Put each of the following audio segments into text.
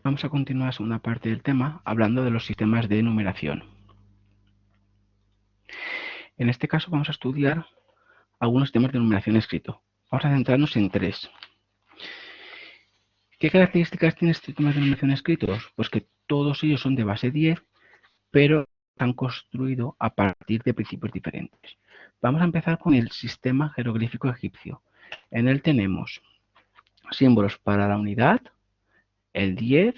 Vamos a continuar la segunda parte del tema hablando de los sistemas de numeración. En este caso vamos a estudiar algunos sistemas de numeración escrito. Vamos a centrarnos en tres. ¿Qué características tiene este sistema de numeración escritos? Pues que todos ellos son de base 10, pero están construidos a partir de principios diferentes. Vamos a empezar con el sistema jeroglífico egipcio. En él tenemos símbolos para la unidad, el 10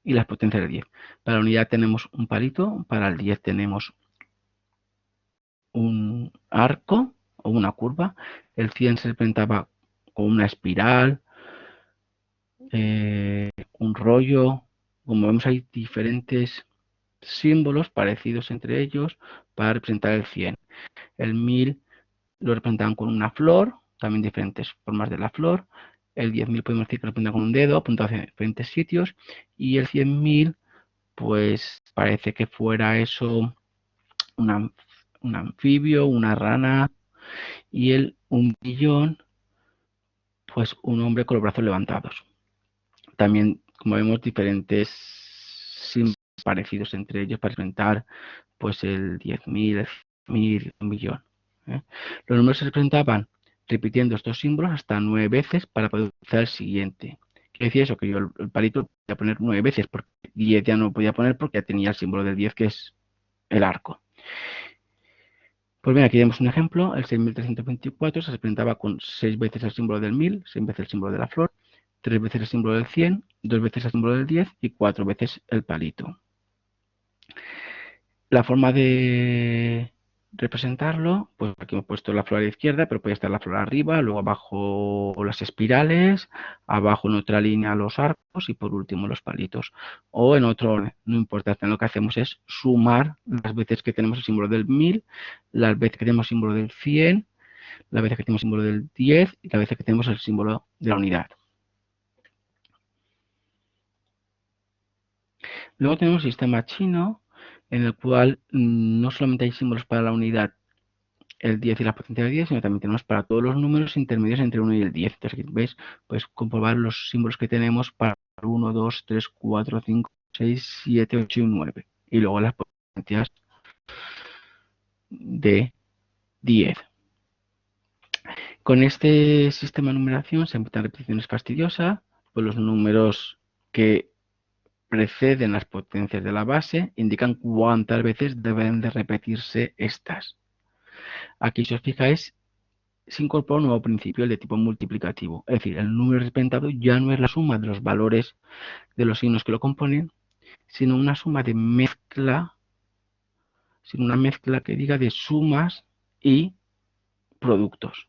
y las potencias del 10. Para la unidad tenemos un palito, para el 10 tenemos un arco o una curva. El 100 se representaba con una espiral, un rollo. Como vemos, hay diferentes símbolos parecidos entre ellos para representar el 100. El 1000 lo representaban con una flor, también diferentes formas de la flor. El 10.000 podemos decir que lo representa con un dedo apuntado hacia diferentes sitios. Y el 100.000, pues parece que fuera eso un anfibio, una rana. Y el 1.000.000, pues un hombre con los brazos levantados. También, como vemos, diferentes símbolos parecidos entre ellos para representar pues el 10.000, el 1.000, 1.000.000. Los números se representaban repitiendo estos símbolos hasta 9 veces para poder utilizar el siguiente. ¿Qué decía eso? Que yo el palito lo podía poner 9 veces, porque 10 ya no lo podía poner porque ya tenía el símbolo del 10, que es el arco. Pues bien, aquí tenemos un ejemplo. El 6.324 se representaba con 6 veces el símbolo del 1000, 6 veces el símbolo de la flor, 3 veces el símbolo del 100, 2 veces el símbolo del 10 y 4 veces el palito. La forma de representarlo, pues aquí hemos puesto la flor a la izquierda, pero puede estar la flor arriba, luego abajo las espirales, abajo en otra línea los arcos y por último los palitos. O en otro orden, no importa, lo que hacemos es sumar las veces que tenemos el símbolo del 1000, las veces que tenemos el símbolo del 100, las veces que tenemos el símbolo del 10 y las veces que tenemos el símbolo de la unidad. Luego tenemos el sistema chino, en el cual no solamente hay símbolos para la unidad, el 10 y la potencia de 10, sino también tenemos para todos los números intermedios entre 1 y el 10. Entonces, aquí veis, puedes comprobar los símbolos que tenemos para 1, 2, 3, 4, 5, 6, 7, 8 y 9. Y luego las potencias de 10. Con este sistema de numeración se evitan repeticiones fastidiosas, pues los números que preceden las potencias de la base indican cuántas veces deben de repetirse estas. Aquí, si os fijáis, se incorpora un nuevo principio, el de tipo multiplicativo. Es decir, el número representado ya no es la suma de los valores de los signos que lo componen, sino una suma de mezcla, sino una mezcla que diga de sumas y productos.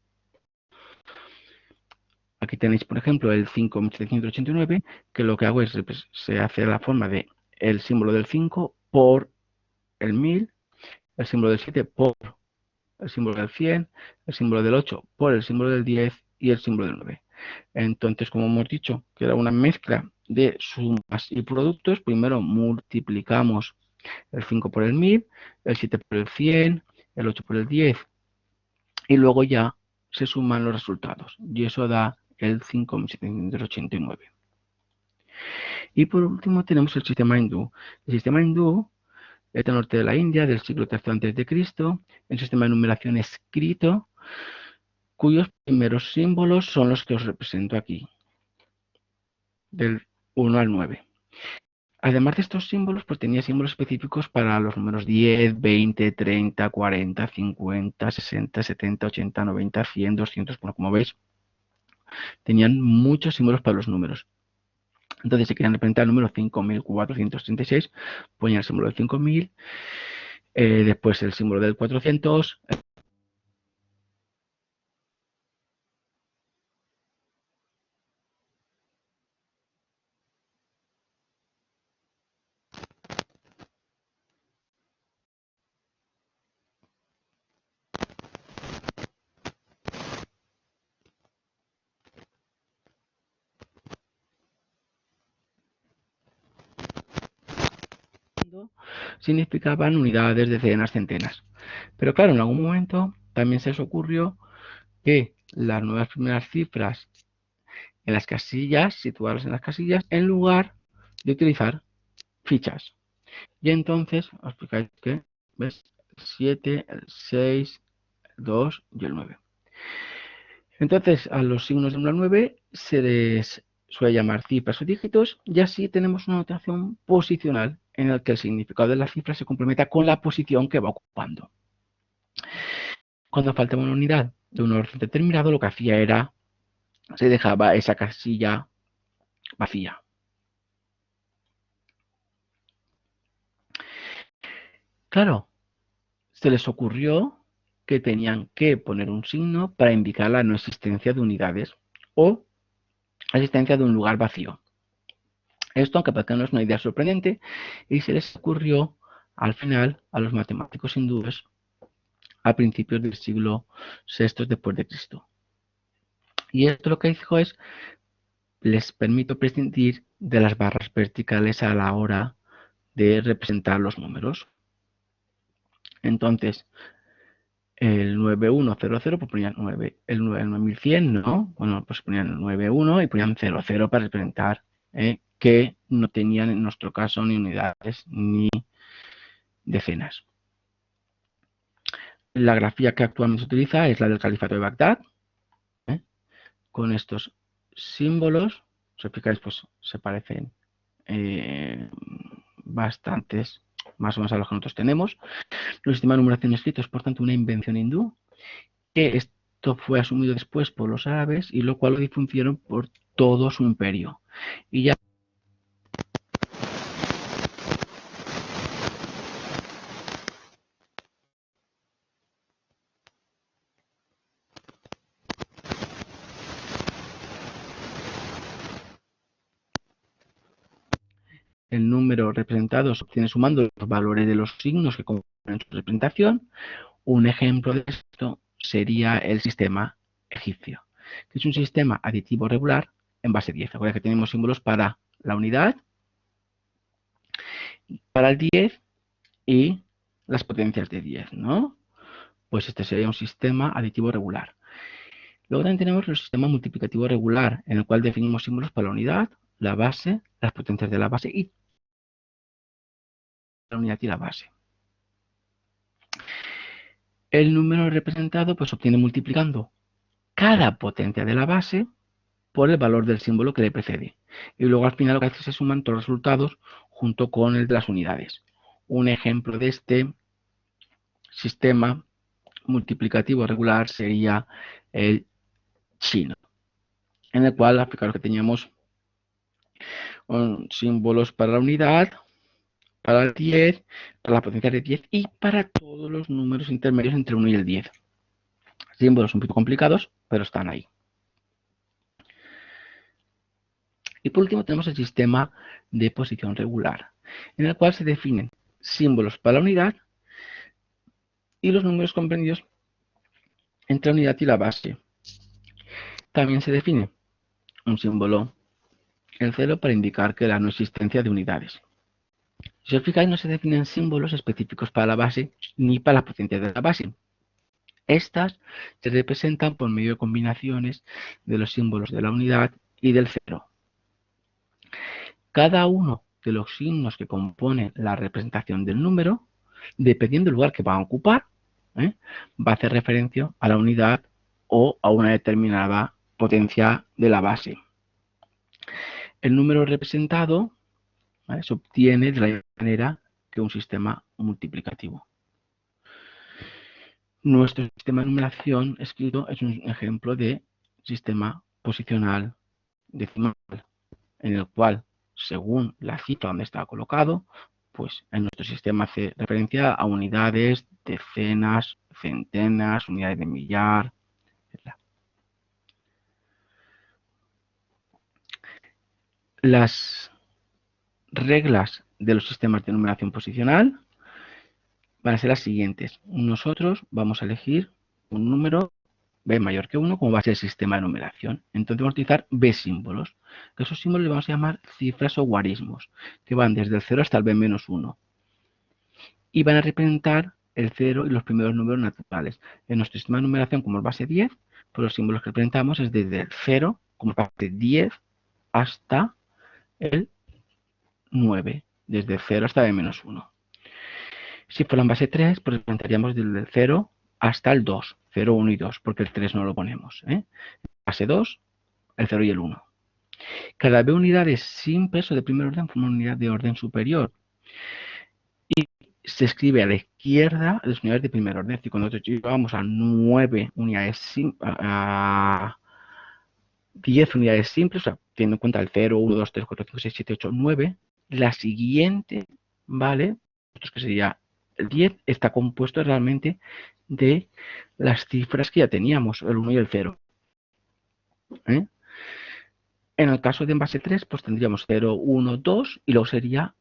Aquí tenéis, por ejemplo, el 5.789, que lo que hago es, se hace la forma de el símbolo del 5 por el 1000, el símbolo del 7 por el símbolo del 100, el símbolo del 8 por el símbolo del 10 y el símbolo del 9. Entonces, como hemos dicho, que era una mezcla de sumas y productos, primero multiplicamos el 5 por el 1000, el 7 por el 100, el 8 por el 10, y luego ya se suman los resultados, y eso da el 5.789. Y por último tenemos el sistema hindú. El sistema hindú es del norte de la India, del siglo III a.C., el sistema de numeración escrito, cuyos primeros símbolos son los que os represento aquí, del 1 al 9. Además de estos símbolos, pues tenía símbolos específicos para los números 10, 20, 30, 40, 50, 60, 70, 80, 90, 100, 200. Bueno, como veis, tenían muchos símbolos para los números. Entonces, si querían representar el número 5.436, ponían el símbolo del 5.000, después el símbolo del 400, significaban unidades, decenas, centenas. Pero claro, en algún momento también se les ocurrió que las nuevas primeras cifras en las casillas, situarlas en las casillas, en lugar de utilizar fichas. Y entonces os explicáis que, ¿ves? 7, el 6, el 2 y el 9. Entonces, a los signos del 1 al 9 se les suele llamar cifras o dígitos, y así tenemos una notación posicional en la que el significado de la cifra se complementa con la posición que va ocupando. Cuando faltaba una unidad de un orden determinado, lo que hacía era, se dejaba esa casilla vacía. Claro, se les ocurrió que tenían que poner un signo para indicar la no existencia de unidades o la existencia de un lugar vacío. Esto, aunque parezca no es una idea sorprendente, y se les ocurrió al final a los matemáticos hindúes a principios del siglo VI después de Cristo. Y esto lo que dijo es, les permito prescindir de las barras verticales a la hora de representar los números. Entonces, el 9100 pues ponían 9, el 9100 no, bueno, pues ponían el 91 y ponían 00 para representar que no tenían en nuestro caso ni unidades ni decenas. La grafía que actualmente se utiliza es la del Califato de Bagdad, con estos símbolos, si os fijáis, pues se parecen bastantes, más o menos a los que nosotros tenemos. Los sistemas de numeración escritos es, por tanto, una invención hindú, que esto fue asumido después por los árabes y lo cual lo difundieron por todo su imperio. Y ya el número representado se obtiene sumando los valores de los signos que componen su representación. Un ejemplo de esto sería el sistema egipcio, que es un sistema aditivo regular en base 10. Recuerda que tenemos símbolos para la unidad, para el 10 y las potencias de 10, ¿no? Pues este sería un sistema aditivo regular. Luego también tenemos el sistema multiplicativo regular, en el cual definimos símbolos para la unidad, la base, las potencias de la base y la unidad y la base. El número representado pues se obtiene multiplicando cada potencia de la base por el valor del símbolo que le precede. Y luego al final lo que hace es se suman todos los resultados junto con el de las unidades. Un ejemplo de este sistema multiplicativo regular sería el chino, en el cual, fijaros que teníamos símbolos para la unidad, para el 10, para la potencia de 10 y para todos los números intermedios entre 1 y el 10. Símbolos un poco complicados, pero están ahí. Y por último tenemos el sistema de posición regular, en el cual se definen símbolos para la unidad y los números comprendidos entre la unidad y la base. También se define un símbolo, el 0, para indicar que la no existencia de unidades. Si os fijáis, no se definen símbolos específicos para la base ni para la potencia de la base. Estas se representan por medio de combinaciones de los símbolos de la unidad y del 0. Cada uno de los signos que componen la representación del número, dependiendo del lugar que van a ocupar, va a hacer referencia a la unidad o a una determinada potencia de la base. El número representado, ¿vale?, se obtiene de la misma manera que un sistema multiplicativo. Nuestro sistema de numeración escrito es un ejemplo de sistema posicional decimal, en el cual, según la cifra donde está colocado, pues en nuestro sistema hace referencia a unidades, decenas, centenas, unidades de millar, etc. Las reglas de los sistemas de numeración posicional van a ser las siguientes. Nosotros vamos a elegir un número b mayor que 1 como base del sistema de numeración. Entonces vamos a utilizar b símbolos, que esos símbolos les vamos a llamar cifras o guarismos, que van desde el 0 hasta el b menos 1. Y van a representar el 0 y los primeros números naturales. En nuestro sistema de numeración, como es base 10, pues los símbolos que representamos es desde el 0, como base 10, hasta el 9, desde 0 hasta el menos 1. Si fuera en base 3, pues representaríamos desde el 0 hasta el 2, 0, 1 y 2, porque el 3 no lo ponemos. Base 2, el 0 y el 1. Cada vez unidades simples o de primer orden forman una unidad de orden superior. Y se escribe a la izquierda las unidades de primer orden. Es decir, cuando nosotros llegamos a 9 unidades simples, a 10 unidades simples, o sea, teniendo en cuenta el 0, 1, 2, 3, 4, 5, 6, 7, 8, 9, la siguiente, ¿vale? Esto que sería el 10, está compuesto realmente de las cifras que ya teníamos, el 1 y el 0. En el caso de en base 3, pues tendríamos 0, 1, 2, y luego sería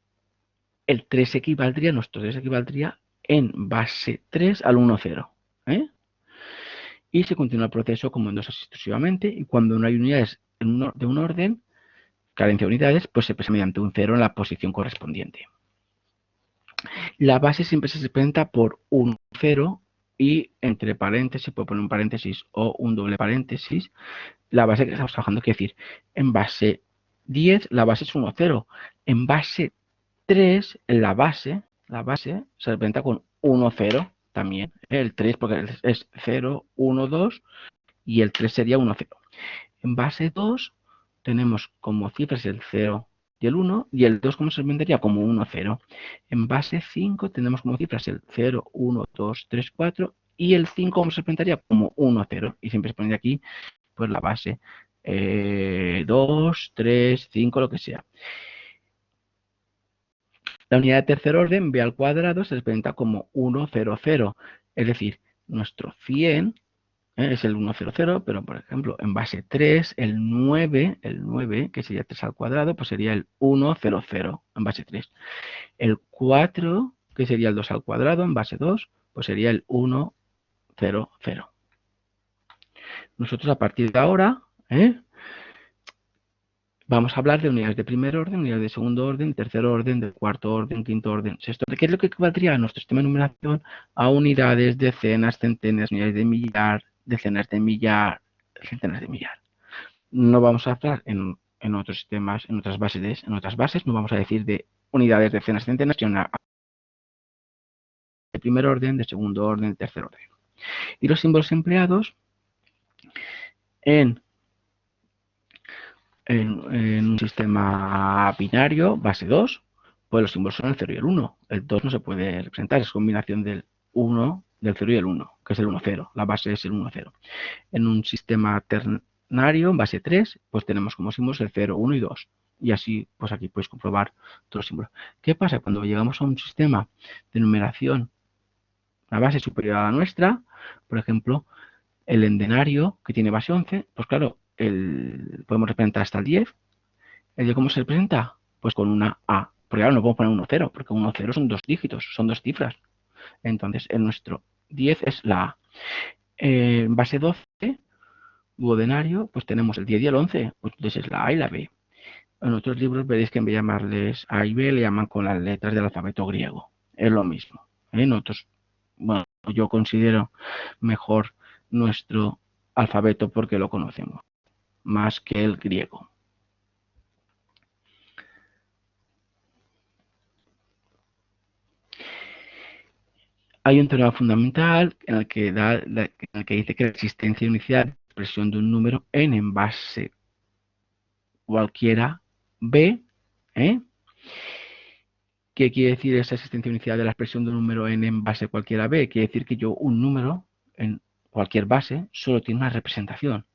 el 3 equivaldría, nuestro 3 equivaldría en base 3 al 1, 0. Y se continúa el proceso como en 2 así sucesivamente, y cuando no hay unidades de un orden, carencia de unidades, pues se expresa mediante un 0 en la posición correspondiente. La base siempre se representa por un 0 y entre paréntesis, puede poner un paréntesis o un doble paréntesis, la base que estamos trabajando. Quiere decir, en base 10 la base es 1, 0. En base 3, la base se representa con 1, 0 también. El 3 porque es 0, 1, 2 y el 3 sería 1, 0. En base 2 tenemos como cifras el 0 y el 1, y el 2 como se vendería como 1, 0. En base 5 tenemos como cifras el 0, 1, 2, 3, 4, y el 5 como se representaría como 1, 0. Y siempre se pone aquí pues la base 2, 3, 5, lo que sea. La unidad de tercer orden, b al cuadrado, se representa como 1, 0, 0. Es decir, nuestro 100 es el 1, 0, 0, pero por ejemplo, en base 3, el 9, que sería 3 al cuadrado, pues sería el 1, 0, 0 en base 3. El 4, que sería el 2 al cuadrado, en base 2, pues sería el 1, 0, 0. Nosotros a partir de ahora, vamos a hablar de unidades de primer orden, unidades de segundo orden, tercer orden, de cuarto orden, quinto orden, sexto orden. ¿Qué es lo que equivaldría a nuestro sistema de numeración? A unidades, decenas, centenas, unidades de millar, decenas de millar, centenas de millar. No vamos a hablar en otros sistemas, en otras bases, no vamos a decir de unidades, decenas, centenas, sino de primer orden, de segundo orden, de tercer orden. Y los símbolos empleados en un sistema binario, base 2, pues los símbolos son el 0 y el 1. El 2 no se puede representar, es combinación del 1, del 0 y el 1, que es el 1, 0. La base es el 1, 0. En un sistema ternario, base 3, pues tenemos como símbolos el 0, 1 y 2. Y así, pues aquí puedes comprobar todos los símbolos. ¿Qué pasa? Cuando llegamos a un sistema de numeración, la base superior a la nuestra, por ejemplo, el endenario, que tiene base 11, pues claro, podemos representar hasta el 10. ¿El de cómo se representa? Pues con una A. Porque ahora no podemos poner 1, 0, porque 1, 0 son dos dígitos, son dos cifras. Entonces, en nuestro 10 es la A. En base 12, duodenario, pues tenemos el 10 y el 11. Pues entonces es la A y la B. En otros libros veréis que en vez de llamarles A y B, le llaman con las letras del alfabeto griego. Es lo mismo. En otros, bueno, yo considero mejor nuestro alfabeto porque lo conocemos, más que el griego. Hay un teorema fundamental en el que dice que la existencia inicial de expresión de un número n en base cualquiera b, ¿qué quiere decir esa existencia inicial de la expresión de un número n en base cualquiera b? Quiere decir que un número en cualquier base solo tiene una representación.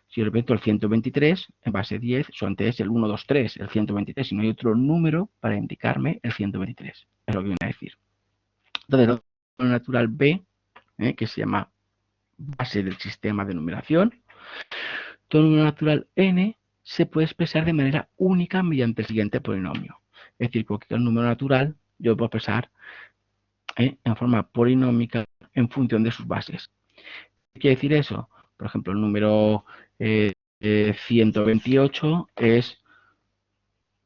Si yo represento el 123 en base 10, su antes es el 1, 2, 3, el 123, y no hay otro número para indicarme el 123. Es lo que viene a decir. Entonces, el número natural b, que se llama base del sistema de numeración, todo número natural n se puede expresar de manera única mediante el siguiente polinomio. Es decir, cualquier número natural yo puedo expresar en forma polinómica en función de sus bases. ¿Qué quiere decir eso? Por ejemplo, el número 128 es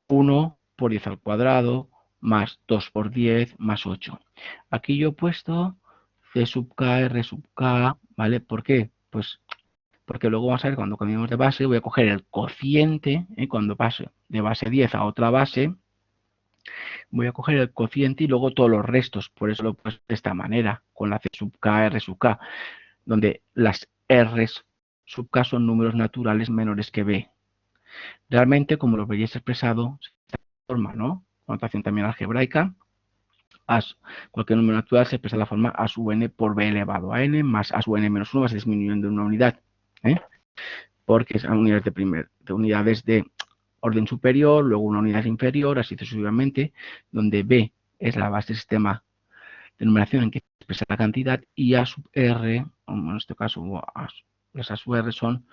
1 por 10 al cuadrado más 2 por 10 más 8. Aquí yo he puesto C sub k, R sub k, ¿vale? ¿Por qué? Pues porque luego vamos a ver, cuando cambiemos de base, voy a coger el cociente, cuando pase de base 10 a otra base, voy a coger el cociente y luego todos los restos. Por eso lo he puesto de esta manera, con la C sub k, R sub k, donde las R sub k son números naturales menores que B. Realmente, como lo veréis expresado, de esta forma, ¿no? Notación también algebraica. Cualquier número natural se expresa de la forma a sub n por b elevado a n más a sub n menos 1 vas disminuyendo una unidad, porque es a unidades de unidades de orden superior, luego una unidad inferior, así sucesivamente, donde b es la base del sistema de numeración en que se expresa la cantidad y a sub r, en este caso las a sub r son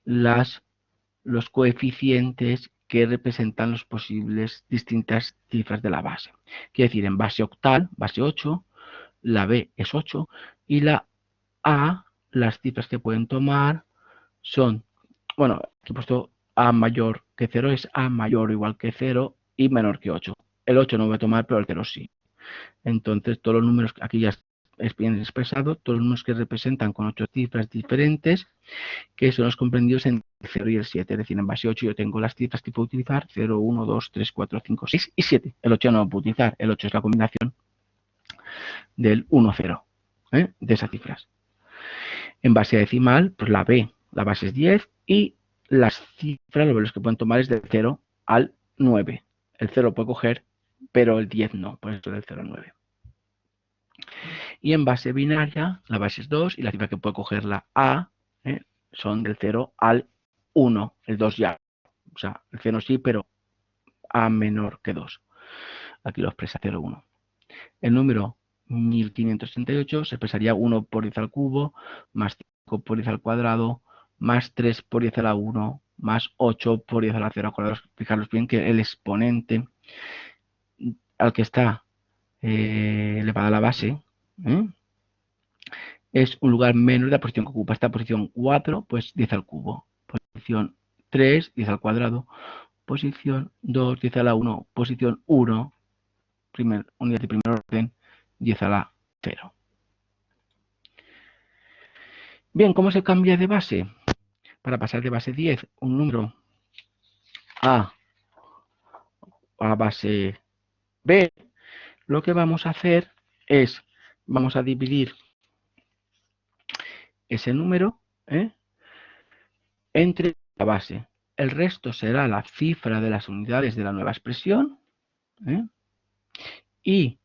los coeficientes que representan las posibles distintas cifras de la base. Quiere decir, en base octal, base 8, la B es 8 y la A, las cifras que pueden tomar son, bueno, aquí he puesto A mayor que 0, es A mayor o igual que 0 y menor que 8. El 8 no voy a tomar, pero el 0 sí. Entonces, todos los números, aquí ya es bien expresado, todos los números que representan con 8 cifras diferentes, que son los comprendidos en el 0 y el 7. Es decir, en base 8 yo tengo las cifras que puedo utilizar, 0, 1, 2, 3, 4, 5, 6 y 7. El 8 no lo puedo utilizar, el 8 es la combinación del 1, 0, de esas cifras. En base decimal, pues la B, la base es 10 y las cifras, los valores que pueden tomar es del 0 al 9. El 0 lo puedo coger, pero el 10 no, por eso del 0 al 9. Y en base binaria, la base es 2 y la cifra que puede coger la A son del 0 al 1, el 2 ya. O sea, el 0 sí, pero A menor que 2. Aquí lo expresa 0, 1. El número 1538 se expresaría 1 por 10 al cubo, más 5 por 10 al cuadrado, más 3 por 10 a la 1, más 8 por 10 a la 0 al cuadrado. Fijaros bien que el exponente al que está elevada la base, es un lugar menos de la posición que ocupa. Esta posición 4, pues 10 al cubo. Posición 3, 10 al cuadrado. Posición 2, 10 a la 1. Posición 1, unidad de primer orden, 10 a la 0. Bien, ¿cómo se cambia de base? Para pasar de base 10, un número a base B, lo que vamos a hacer es, vamos a dividir ese número entre la base. El resto será la cifra de las unidades de la nueva expresión y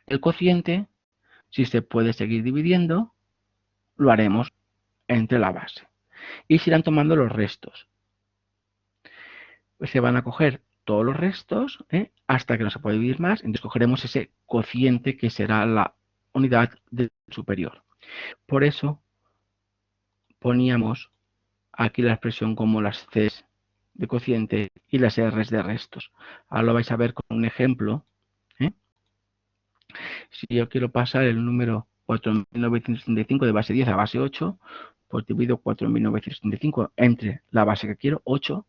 el cociente, si se puede seguir dividiendo, lo haremos entre la base. Y se irán tomando los restos. Pues se van a coger todos los restos hasta que no se puede dividir más. Entonces cogeremos ese cociente que será la unidad del superior. Por eso poníamos aquí la expresión como las Cs de cociente y las Rs de restos. Ahora lo vais a ver con un ejemplo. Si yo quiero pasar el número 4.975 de base 10 a base 8, pues divido 4.975 entre la base que quiero, 8.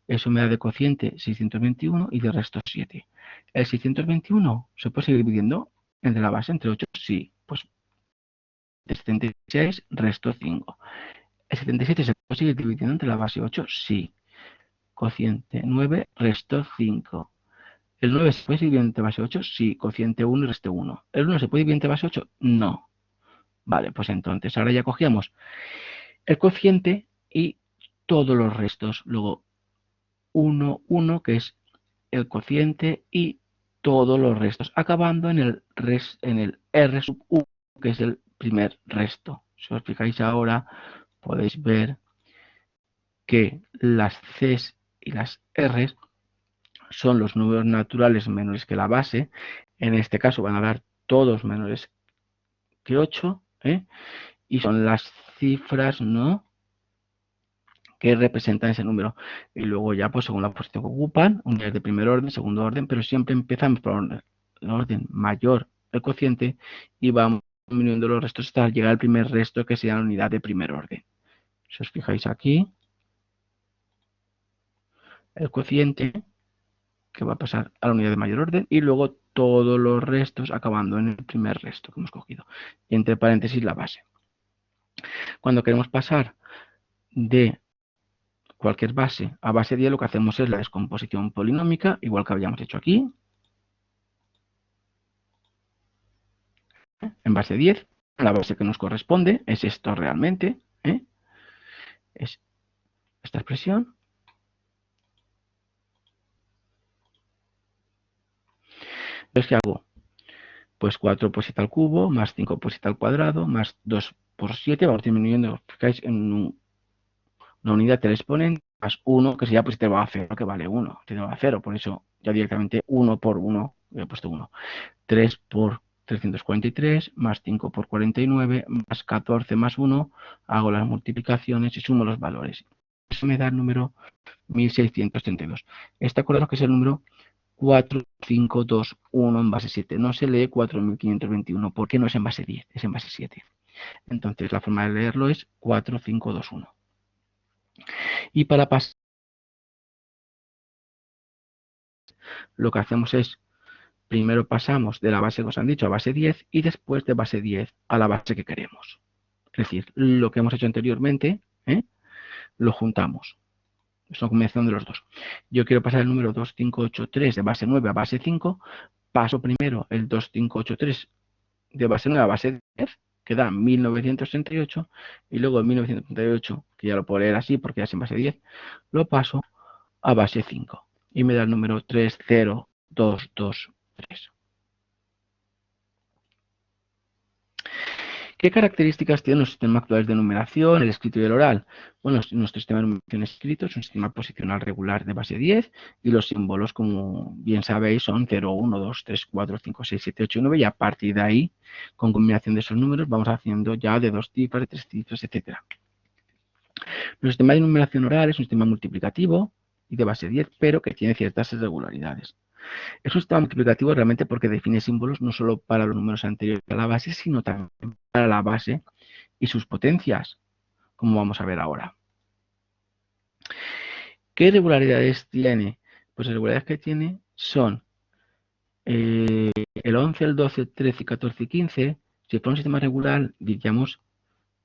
Eso me da de cociente 621 y de resto 7. ¿El 621 se puede seguir dividiendo entre la base, entre 8? Sí, pues 76, resto 5. ¿El 77 se puede seguir dividiendo entre la base 8? Sí. Cociente 9, resto 5. ¿El 9 se puede dividir entre base 8? Sí. Cociente 1 y resto 1. ¿El 1 se puede dividir entre base 8? No. Vale, pues entonces ahora ya cogíamos el cociente y todos los restos. Luego 1, 1, que es el cociente y todos los restos, acabando en el R sub U, que es el primer resto. Si os fijáis ahora, podéis ver que las Cs y las Rs son los números naturales menores que la base. En este caso van a dar todos menores que 8, y son las cifras, ¿no?, que representan ese número. Y luego ya, pues según la posición que ocupan, unidades de primer orden, segundo orden, pero siempre empezamos por el orden mayor del cociente y vamos disminuyendo los restos hasta llegar al primer resto, que sea la unidad de primer orden. Si os fijáis aquí, el cociente que va a pasar a la unidad de mayor orden y luego todos los restos acabando en el primer resto que hemos cogido. Y entre paréntesis la base. Cuando queremos pasar de cualquier base a base 10, lo que hacemos es la descomposición polinómica, igual que habíamos hecho aquí. en base 10, la base que nos corresponde es esto realmente, es esta expresión. Entonces, ¿qué hago? Pues 4 por 7 al cubo, más 5 por 7 al cuadrado, más 2 por 7, vamos disminuyendo, fijáis, en una unidad del exponente, más 1, que sería pues 7 elevado a 0, que vale 1, 7 elevado a 0, por eso ya directamente 1 por 1, he puesto 1. 3 por 343, más 5 por 49, más 14 más 1, hago las multiplicaciones y sumo los valores. Eso me da el número 1632. Está acordado que es el número 4521 en base 7. No se lee 4521 porque no es en base 10, es en base 7. Entonces la forma de leerlo es 4521. Y para pasar, lo que hacemos es, primero pasamos de la base que os han dicho a base 10 y después de base 10 a la base que queremos. Es decir, lo que hemos hecho anteriormente, lo juntamos. Es una combinación de los dos. Yo quiero pasar el número 2583 de base 9 a base 5. Paso primero el 2583 de base 9 a base 10, que da 1938, y luego el 1938, que ya lo puedo leer así porque ya es en base 10, lo paso a base 5 y me da el número 30223. ¿Qué características tienen los sistemas actuales de numeración, el escrito y el oral? Bueno, nuestro sistema de numeración escrito es un sistema posicional regular de base 10 y los símbolos, como bien sabéis, son 0, 1, 2, 3, 4, 5, 6, 7, 8 y 9 y a partir de ahí, con combinación de esos números, vamos haciendo ya de 2 cifras, de 3 cifras, etc. Nuestro sistema de numeración oral es un sistema multiplicativo y de base 10, pero que tiene ciertas irregularidades. Es un sistema multiplicativo realmente porque define símbolos no solo para los números anteriores a la base, sino también para la base y sus potencias, como vamos a ver ahora. ¿Qué irregularidades tiene? Pues las irregularidades que tiene son el 11, el 12, 13, 14 y 15. Si fuera un sistema regular, diríamos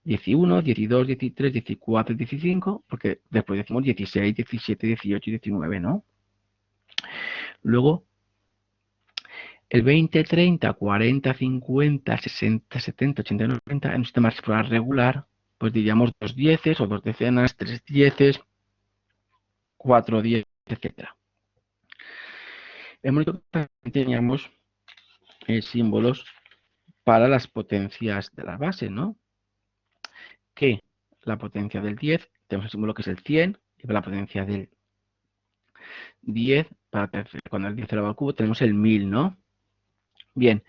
11, 12, 13, 14, 15, porque después decimos 16, 17, 18 y 19, ¿no? Luego, el 20, 30, 40, 50, 60, 70, 80 y 90, en un sistema regular, pues diríamos 2 dieces o 2 decenas, 3 dieces, 4 dieces, etc. Hemos dicho que teníamos símbolos para las potencias de la base, ¿no? Que la potencia del 10, tenemos el símbolo que es el 100, y para la potencia del 10, cuando el 10 elevado al cubo, tenemos el 1000, ¿no? Bien,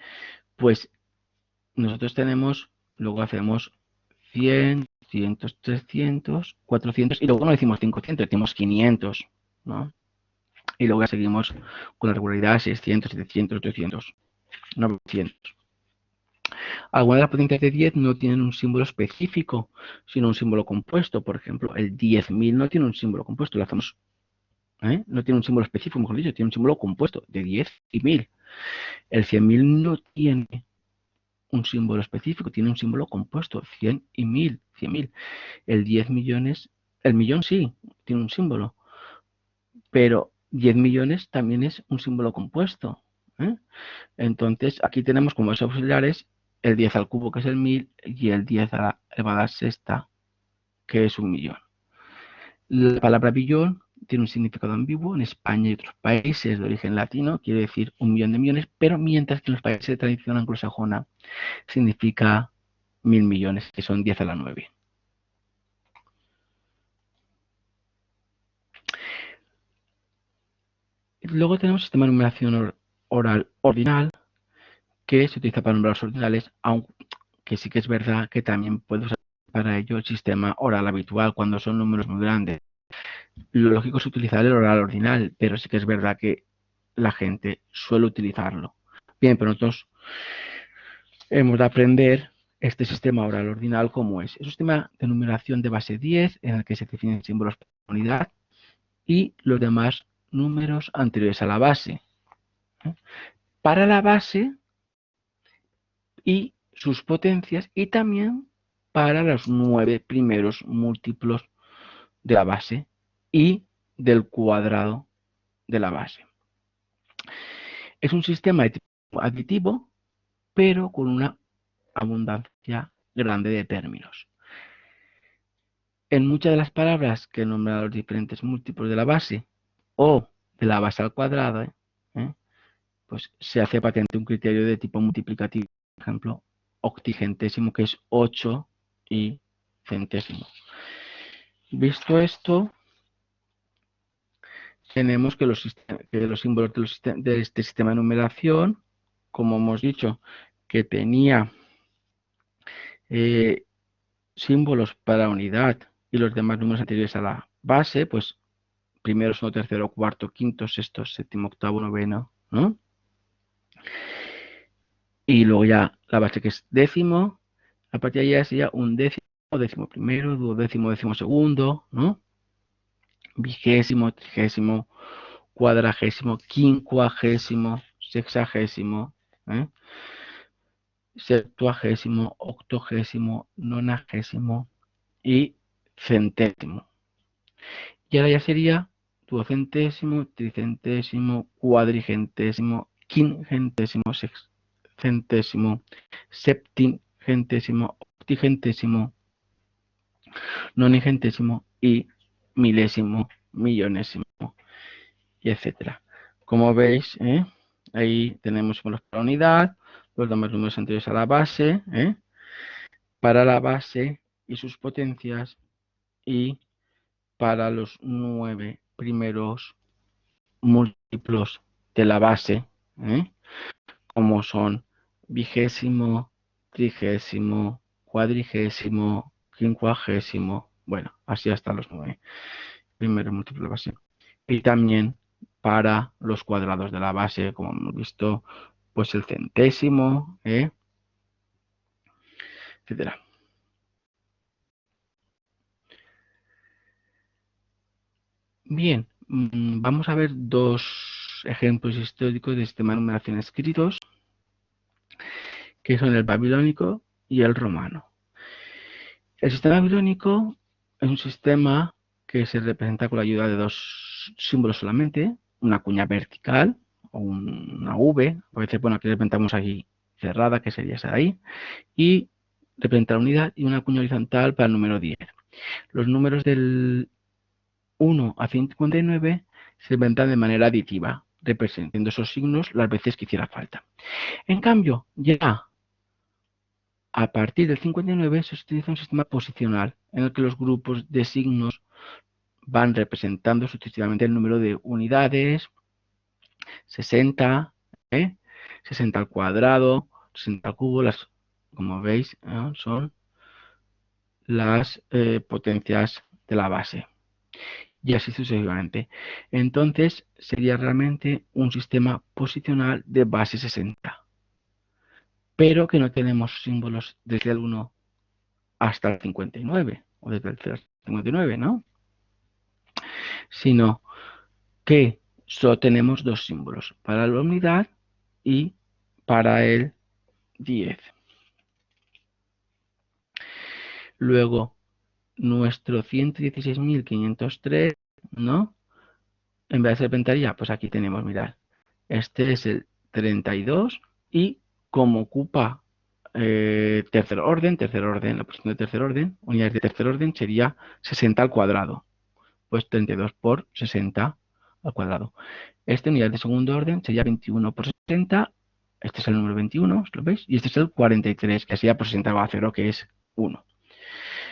pues nosotros tenemos, luego hacemos 100, 200, 300, 400, y luego no decimos 500, decimos 500, ¿no? Y luego ya seguimos con la regularidad 600, 700, 800, 900. Algunas de las potencias de 10 no tienen un símbolo específico, sino un símbolo compuesto. Por ejemplo, el 10.000 no tiene un símbolo compuesto, lo hacemos, no tiene un símbolo específico, mejor dicho, tiene un símbolo compuesto de 10 y 1000. El 100.000 no tiene un símbolo específico, tiene un símbolo compuesto, 100 y 1000, 100.000. El 10 millones, el millón sí, tiene un símbolo, pero 10 millones también es un símbolo compuesto. Entonces, aquí tenemos como esos auxiliares el 10 al cubo, que es el 1000, y el 10 a la elevada sexta, que es un millón. La palabra billón tiene un significado ambiguo. En España y otros países de origen latino quiere decir 1.000.000 de millones, pero mientras que en los países de tradición anglosajona significa 1.000 millones, que son 10 a la 9. Luego tenemos el sistema de numeración oral ordinal, que se utiliza para números ordinales, aunque sí que es verdad que también puede usar para ello el sistema oral habitual cuando son números muy grandes. Lo lógico es utilizar el oral ordinal, pero sí que es verdad que la gente suele utilizarlo. Bien, pero nosotros hemos de aprender este sistema oral ordinal como es. Es un sistema de numeración de base 10 en el que se definen símbolos por unidad y los demás números anteriores a la base. Para la base y sus potencias y también para los 9 primeros múltiplos de la base y del cuadrado de la base. Es un sistema aditivo, pero con una abundancia grande de términos. En muchas de las palabras que nombran los diferentes múltiplos de la base o de la base al cuadrado, pues se hace patente un criterio de tipo multiplicativo. Por ejemplo, octigentésimo, que es 8 y centésimo. Visto esto, tenemos que los símbolos de este sistema de numeración, como hemos dicho, que tenía símbolos para unidad y los demás números anteriores a la base, pues primero, segundo, tercero, cuarto, quinto, sexto, séptimo, octavo, noveno, ¿no? Y luego ya la base que es décimo, a partir de ahí ya sería un décimo, décimo primero, duodécimo, décimo segundo, ¿no? Vigésimo, trigésimo, cuadragésimo, quincuagésimo, sexagésimo, septuagésimo, octogésimo, nonagésimo y centésimo. Y ahora ya sería duocentésimo, tricentésimo, cuadrigentésimo, quingentésimo, sexcentésimo, septingentésimo, octigentésimo, nonigentésimo y milésimo, millonésimo, y etcétera. Como veis, ahí tenemos símbolos para unidad, los demás números anteriores a la base, para la base y sus potencias, y para los 9 primeros múltiplos de la base, como son vigésimo, trigésimo, cuadrigésimo, quincuagésimo, bueno, así hasta los 9 primeros múltiplos de la base. Y también para los cuadrados de la base, como hemos visto, pues el centésimo, etcétera. Bien, vamos a ver dos ejemplos históricos de sistema de numeración escritos, que son el babilónico y el romano. El sistema babilónico es un sistema que se representa con la ayuda de dos símbolos solamente, una cuña vertical o una V, a veces, bueno, aquí representamos aquí cerrada, que sería esa de ahí, y representa la unidad, y una cuña horizontal para el número 10. Los números del 1 a 159 se representan de manera aditiva, representando esos signos las veces que hiciera falta. En cambio, ya a partir del 59 se utiliza un sistema posicional en el que los grupos de signos van representando sucesivamente el número de unidades, 60, 60 al cuadrado, 60 al cubo, como veis, son las potencias de la base. Y así sucesivamente. Entonces sería realmente un sistema posicional de base 60. Pero que no tenemos símbolos desde el 1 hasta el 59, o desde el 0 hasta el 59, ¿no? Sino que solo tenemos dos símbolos, para la unidad y para el 10. Luego, nuestro 116.503, ¿no? En vez de ser ventaría, pues aquí tenemos, mirad, este es el 32 y como ocupa tercer orden, la posición de tercer orden, unidades de tercer orden sería 60 al cuadrado, pues 32 por 60 al cuadrado. Esta unidad de segundo orden sería 21 por 60, este es el número 21, ¿lo veis? Y este es el 43, que sería por 60 va a 0, que es 1.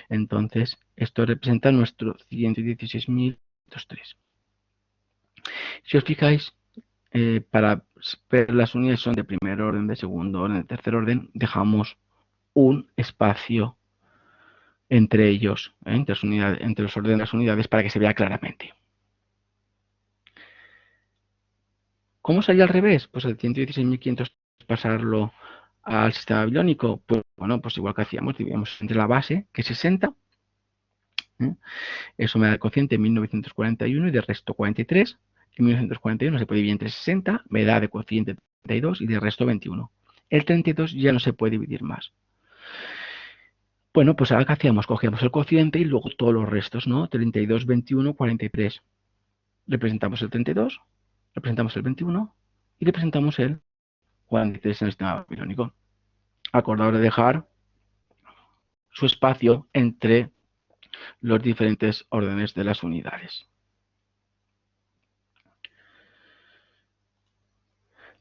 Entonces, esto representa nuestro 116.503. Si os fijáis, para ver las unidades son de primer orden, de segundo orden, de tercer orden, dejamos un espacio entre ellos, entre los órdenes de las unidades, para que se vea claramente. ¿Cómo sería al revés? Pues el 116.500 pasarlo al sistema babilónico. Pues bueno, pues igual que hacíamos, dividimos entre la base, que es 60. Eso me da el cociente 1941 y de resto 43. En 1941 se puede dividir entre 60, me da de cociente 32 y de resto 21. El 32 ya no se puede dividir más. Bueno, pues ahora ¿qué hacíamos? Cogíamos el cociente y luego todos los restos, ¿no? 32, 21, 43. Representamos el 32, representamos el 21 y representamos el 43 en el sistema babilónico. acordaos de dejar su espacio entre los diferentes órdenes de las unidades.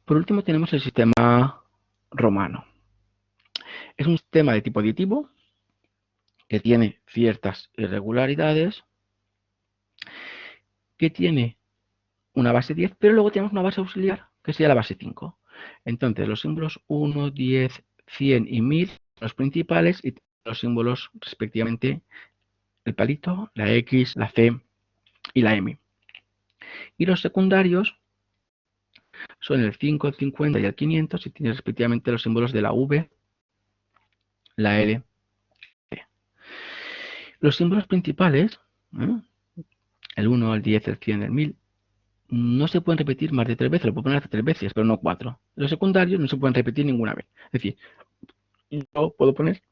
Por último tenemos el sistema romano. Es un sistema de tipo aditivo que tiene ciertas irregularidades, que tiene una base 10, pero luego tenemos una base auxiliar, que sería la base 5. Entonces, los símbolos 1, 10, 100 y 1000 son los principales y los símbolos respectivamente el palito, la X, la C y la M. Y los secundarios son el 5, el 50 y el 500 y tienen respectivamente los símbolos de la V, la L, C. Los símbolos principales, el 1, el 10, el 100, el 1000, no se pueden repetir más de 3 veces, lo puedo poner hasta 3 veces, pero no 4. Los secundarios no se pueden repetir ninguna vez. Es decir, yo puedo poner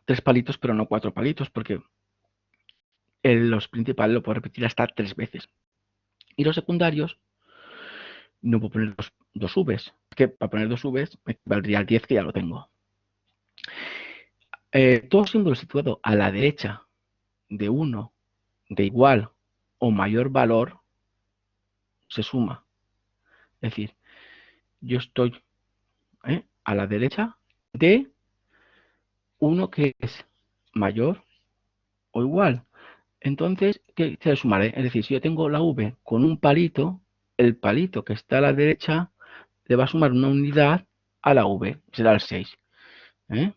3 palitos, pero no 4 palitos, porque los principales lo puedo repetir hasta 3 veces. Y los secundarios no puedo poner dos Vs, que para poner 2 Vs me valdría el 10, que ya lo tengo. Todo símbolo situado a la derecha de 1 de igual o mayor valor se suma. Es decir, yo estoy a la derecha de 1 que es mayor o igual. Entonces, ¿qué se sumaré? Es decir, si yo tengo la V con un palito, el palito que está a la derecha le va a sumar una unidad a la V, será el 6. En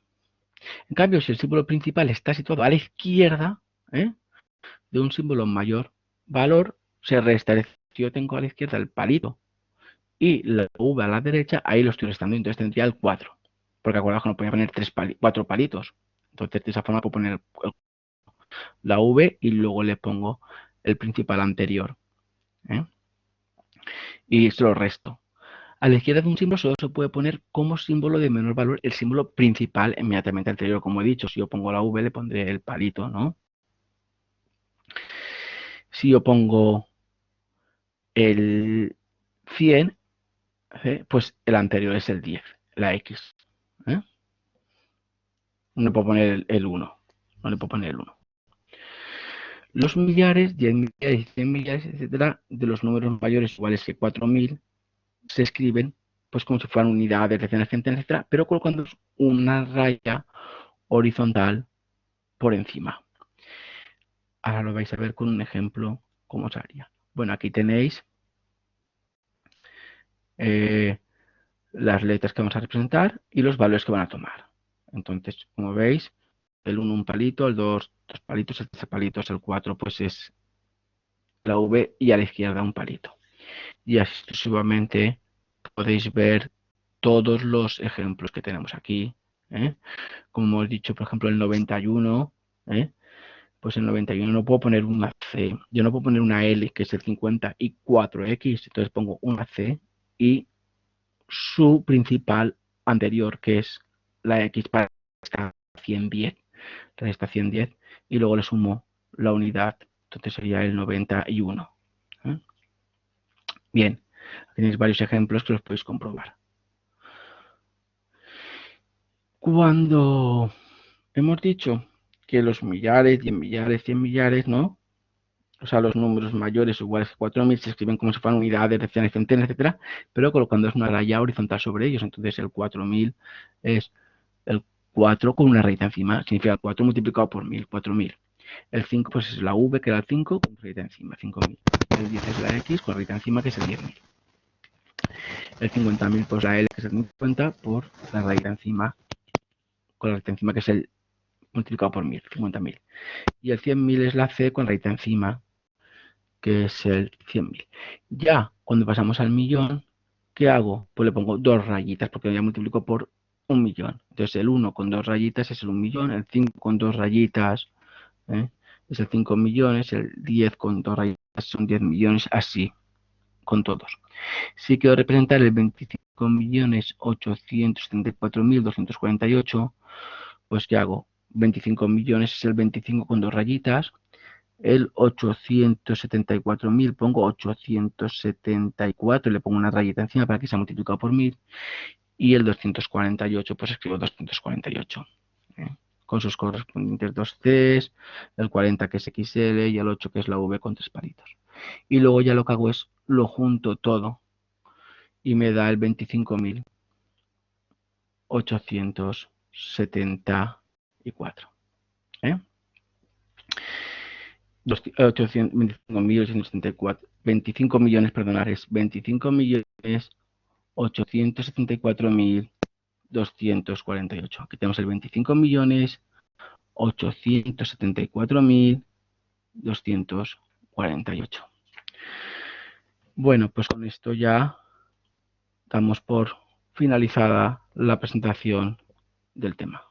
cambio, si el símbolo principal está situado a la izquierda de un símbolo mayor valor, se resta. Es decir, si yo tengo a la izquierda el palito y la V a la derecha, ahí lo estoy restando, entonces tendría el 4. Porque acordaos que no podía poner 4 palitos. Entonces, de esa forma puedo poner la V y luego le pongo el principal anterior. Y se lo resto. A la izquierda de un símbolo solo se puede poner como símbolo de menor valor el símbolo principal inmediatamente anterior. Como he dicho, si yo pongo la V le pondré el palito, ¿no? Si yo pongo el 100, pues el anterior es el 10, la X. No le puedo poner el 1. No le puedo poner el 1. Los millares, 10 millares, 100 millares, etcétera, de los números mayores iguales que 4000 se escriben pues como si fueran unidades, decenas, centenas, etcétera, pero colocando una raya horizontal por encima. Ahora lo vais a ver con un ejemplo cómo se haría. Bueno, aquí tenéis las letras que vamos a representar y los valores que van a tomar. Entonces, como veis, el 1 un palito, el 2 dos palitos, el 3 palitos, el 4 pues es la V y a la izquierda un palito. Y así sucesivamente podéis ver todos los ejemplos que tenemos aquí. Como hemos dicho, por ejemplo, el 91, pues el 91 no puedo poner una C, yo no puedo poner una L, que es el 50, y 4X, entonces pongo una C y su principal anterior, que es la X para esta 110, esta 110, y luego le sumo la unidad, entonces sería el 91. Bien, tenéis varios ejemplos que los podéis comprobar. Cuando hemos dicho que los millares, 10 millares, 100 millares, ¿no? O sea, los números mayores o iguales que 4000 se escriben como si fueran unidades, decenas, centenas, etcétera, pero colocando una raya horizontal sobre ellos. Entonces, el 4000 es el 4 con una raíz encima, significa 4 multiplicado por 1000, 4000. El 5 pues es la V, que era el 5, con raíz encima, 5000. El 10 es la X con raíz encima, que es el 10.000. El 50.000 pues la L, que es el 50, por la raíz encima, con la raíz encima, que es el multiplicado por 1000, 50.000. Y el 100.000 es la C con raíz encima, que es el 100.000. Ya cuando pasamos al millón, ¿qué hago? Pues le pongo dos rayitas, porque ya multiplico por un millón. Entonces el 1 con dos rayitas es el 1 millón, el 5 con dos rayitas es el 5 millones, el 10 con dos rayitas son 10 millones, así, con todos. Si quiero representar el 25.874.248, pues ¿qué hago? 25 millones es el 25 con dos rayitas, el 874.000 pongo 874, le pongo una rayita encima para que sea multiplicado por 1000, y el 248, pues escribo 248, con sus correspondientes 2Cs, el 40 que es XL y el 8 que es la V con 3 palitos. Y luego ya lo que hago es lo junto todo y me da el 25.874. 25 millones, perdonar, es 25.874.248. Aquí tenemos el 25.874.248. Bueno, pues con esto ya damos por finalizada la presentación del tema.